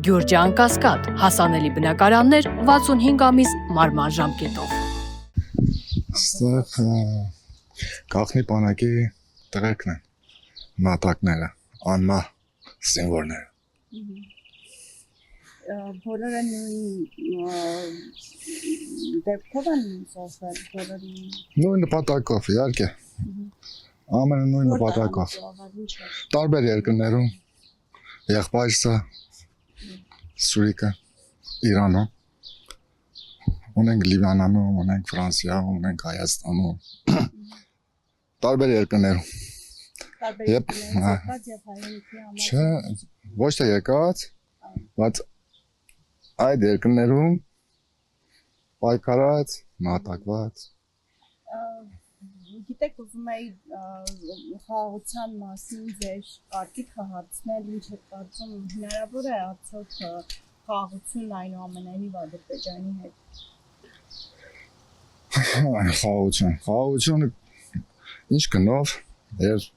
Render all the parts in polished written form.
Գյուրջան Կասկադ, հասանելի բնակարաններ 65 ամիս մարման ժամկետով։ Ստեղ գաղտնի բանակի տղերքն են, նատակները, անմա զինվորները։ Բոլորը նույն դեպքով են սովորել, բոլորի Նույն նպատակով, իհարկե։ Ամենը նույն նպատակով։ Տարբեր երկրներում, եղբայրսը, Սուրիկը, Իրանում, ունենք Լիբանանում, ունենք Ֆրանսիայում, ունենք Հայաստանում, տարբեր երկրներում։ տարբեր եկած եւ հայրենիքի համար։ Չէ, ոչ թե եկած, բայց այդ երկրներում պայքարած, նատակված։ Գիտեք, ուզում էի խաղաղության մասին ձեր կարծիքը հարցնել, ինչ եք կարծում, հնարավոր է արդյոք խաղաղություն այնուամենայնիվ Ադրբեջանի հետ։ Խաղաղությունը ինչ գնով եւ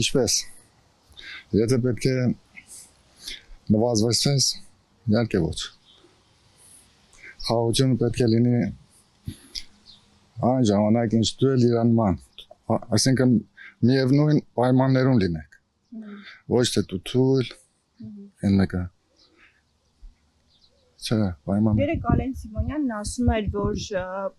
ինչպես եթե պետք է նվազվեցնես, իհարկե ոչ։ Խաղաղությունը պետք է լինի այն ժամանակ, ինչ դու էլ Իրանման, այսինքն միևնույն պայմաններում լինեք։ Ոչ թե դու թույլ, այն մեկը։ Չէ, պայման։ Երեք Ալեն Սիմոնյանն ասում էր, որ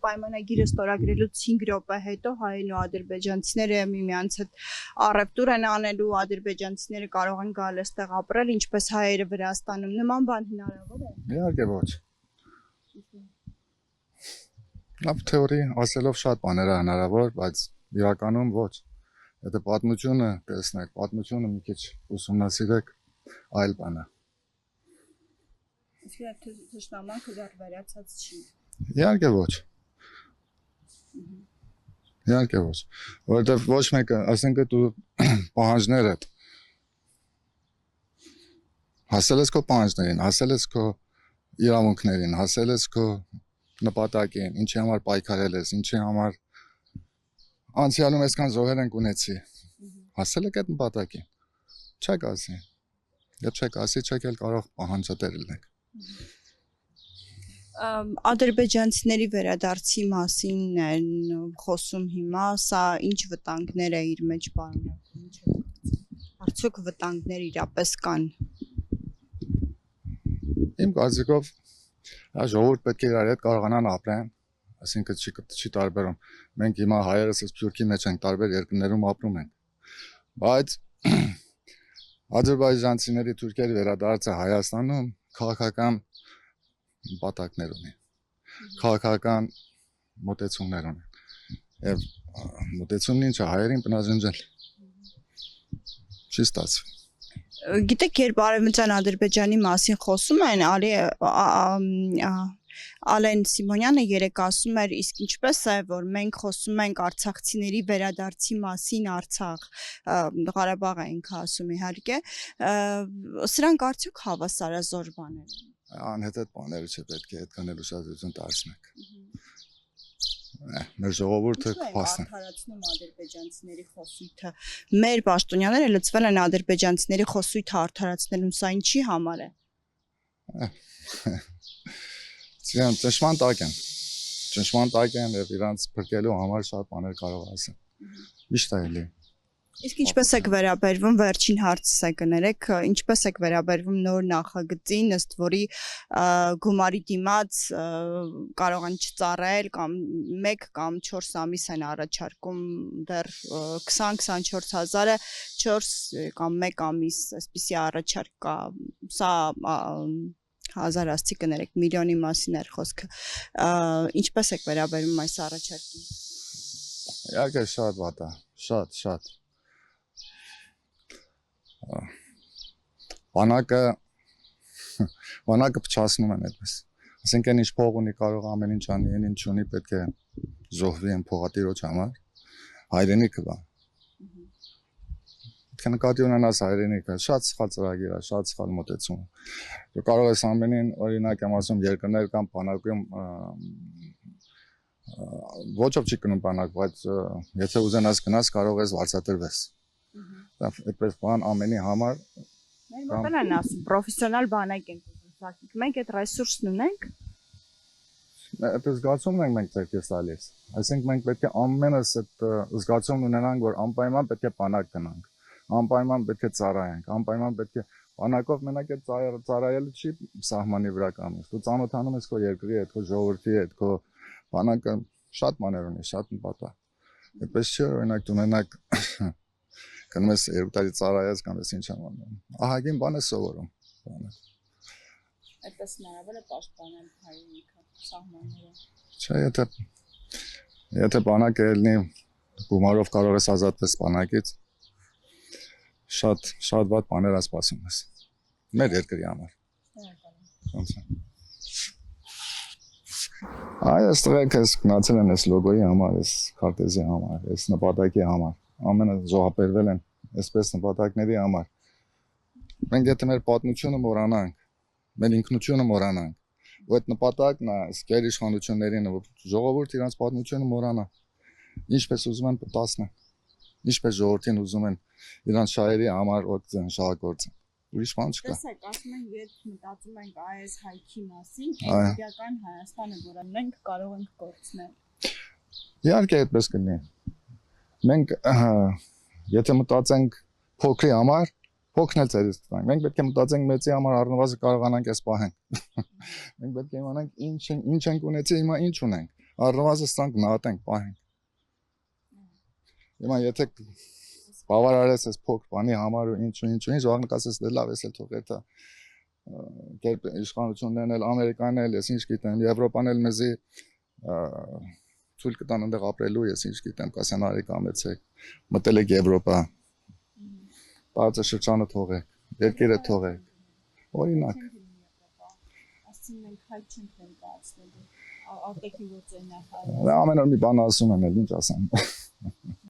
պայմանագիրը ստորագրելուց 5 րոպե հետո հայերն ու ադրբեջանցիները միմյանց հետ առևտուր են անելու, ադրբեջանցիները կարող են գալ այստեղ ապրել, ինչպես հայերը Վրաստանում։ Նման բան հնարավոր է։ Իհարկե ոչ։ Լավ թեորի ասելով շատ բաներ է հնարավոր, բայց իրականում ոչ։ Եթե պատմությունը տեսնեք, պատմությունը մի քիչ ուսումնասիրեք, այլ բան է։ Իսկ թշնամանքը դեռ վերացած չի։ Իհարկե ոչ։ Իհարկե ոչ։ Որովհետև ոչ մեկը, ասենք դու պահանջներդ հասել ես քո պահանջներին, հասել ես քո իրավունքներին, հասել ես քո նպատակին, ինչի համար պայքարել ես, ինչի համար անցյալում այսքան զոհեր ենք ունեցի։ Հասել եք այդ նպատակին։ Չեք ասի։ Եթե չեք ասի, չեք էլ կարող պահանջատեր լինեք։ Ադրբեջանցիների վերադարձի մասին են խոսում հիմա, սա ինչ վտանգներ է իր մեջ պարունակում։ Արդյոք վտանգներ իրապես կան։ Իմ կարծիքով ժողովուրդ պետք է իրար հետ կարողանան ապրեն, այսինքն չի տարբերում։ Մենք հիմա հայերս Սփյուռքի մեջ ենք, տարբեր երկրներում ապրում ենք։ Բայց ադրբեջանցիների թուրքերի վերադարձը Հայաստանում քաղաքական նպատակներ ունի, քաղաքական մոտեցումներ ունի։ Եվ մոտեցումն ինչ է, հայերին բնազնջել։ Չի ստացվում։ Գիտեք, երբ Արևմտյան Ադրբեջանի մասին խոսում են, Ալեն Սիմոնյանը երեք ասում էր, իսկ ինչպես է, որ մենք խոսում ենք արցախցիների վերադարձի մասին Արցախ, Ղարաբաղ ենք ասում իհարկե, սրանք արդյոք հավասարազոր բաներ են։ Անհետեթ բաները չպետք է այդքան էլ ուշադրություն դարձնենք։ Մեր ժողովուրդը կփաստեն։ Արդարացնում ադրբեջանցիների խոսույթը։ Մեր պաշտոնյաները լծվել են ադրբեջանցիների խոսույթը արդարացնելուն, սա ինչի համար է։ Ճնշման տակ են։ Ճնշման տակ են եւ իրանց փրկելու համար շատ բաներ կարող ասեն։ Միշտ է էլի։ Իսկ ինչպես եք վերաբերվում, վերջին հարցս է կներեք, ինչպես եք վերաբերվում նոր նախագծին, ըստ որի գումարի դիմաց կարող են չծառայել կամ 1 կամ 4 ամիս են առաջարկում դեռ 20-24 հազարը 4 կամ 1 ամիս այսպիսի առաջարկ կա, սա հազար աստի կներեք, միլիոնի մասին էր խոսքը, ինչպես եք վերաբերվում այս առաջարկին։ Իհարկե շատ վատ է, շատ։ Բանակը փչացնում են այդպես։ Այսինքն ինչ փող ունի կարող ամեն ինչ անի, այն ինչ ունի պետք է զոհվի այն փողատիրոջ համար։ Հայրենիքը բա։ Պետք է նկատի ունենաս հայրենիքը, շատ սխալ ծրագիր է, շատ սխալ մոտեցում։ Դու կարող ես ամենին, օրինակ եմ ասում, երկրներ կամ բանակում ոչով չի կնում բանակ, բայց եթե ուզենաս գնաս կարող ես վարձատրվես։ Այդպես բան ամենի համար Մեր Որտեղ են ասում, պրոֆեսիոնալ բանակ ենք ուզում սարքենք։ Մենք այդ ռեսուրսն ունենք։ Այդ զգացումն ենք մենք ձեռքից տալիս։ Այսինքն մենք պետք է ամենս այդ զգացումն ունենանք, որ անպայման պետք է բանակ գնանք, անպայման պետք է ծառայենք, անպայման պետք է բանակով մենակ այդ ծառայելը չի սահմանի վրա կամից։ Դու ծանոթանում ես քո երկրի հետ, քո ժողովրդի հետ, քո բանակը շատ բաներ ունի, շատ նպատակ։ Այդպես չէ, օրինակ դու մենակ գնում ես 2 տարի ծառայես կամ ես ինչ եմ անում։ Ահագին բան է սովորում։ Այդպես հնարավոր է պաշտպանել հայրենիքը, սահմանները։ Չէ, եթե բանակը ելնի գումարով կարող ես ազատվել բանակից, շատ վատ բաներ է սպասում ես։ Մեր երկրի համար։ Ոնց է։ Այստեղ ես գնացել եմ այս լոգոյի համար, այս քարտեզի համար, այս նպատակի համար։ Ամենը զոհաբերվել են այսպես նպատակների համար։ Մենք եթե մեր պատմությունը մոռանանք, մեր ինքնությունը մոռանանք, ու այդ նպատակն է գերիշխանություններին, ժողովուրդը իրենց պատմությունը մոռանա։ Ինչպես ուզում են պատասխան, ինչպես ժողովրդին ուզում են իրենց շահերի համար օգտեն շահագործեն։ Ուրիշ բան չկա։ Տեսեք, ասում են, երբ մտածում ենք այս հայքի մասին, իրական Հայաստանը, որը մենք կարող ենք կորցնել։ Իհարկե այդպես կլինի։ Մենք եթե մտածենք փոքրի համար, փոքրն էլ ծերից կտանք։ Մենք պետք է մտածենք մեծի համար, առնվազն կարողանանք այս պահենք։ Մենք պետք է իմանանք ինչ ենք ունեցել, հիմա ինչ ունենք։ Առնվազն սրանք նահատենք, պահենք։ Հիմա եթե բավարարես այս փոքր բանի համար ու ինչ, վաղ նկատես դե լավ էս էլ թող դա կերպ իշխանություններն էլ, Ամերիկանն էլ, ես ինչ գիտեմ, Եվրոպան էլ մեզի ցույց կտան այնտեղ ապրելու, ես ինչ գիտեմ, կասեն արի կամեցեք, մտել եք Եվրոպա, տարածաշրջանը թողեք, երկիրը թողեք, օրինակ։ Ասում ենք հայ չենք ներկայացնելու, արտեքի գործերն է հայ։ Ամեն օր մի բան ասում են, ինչ ասեմ։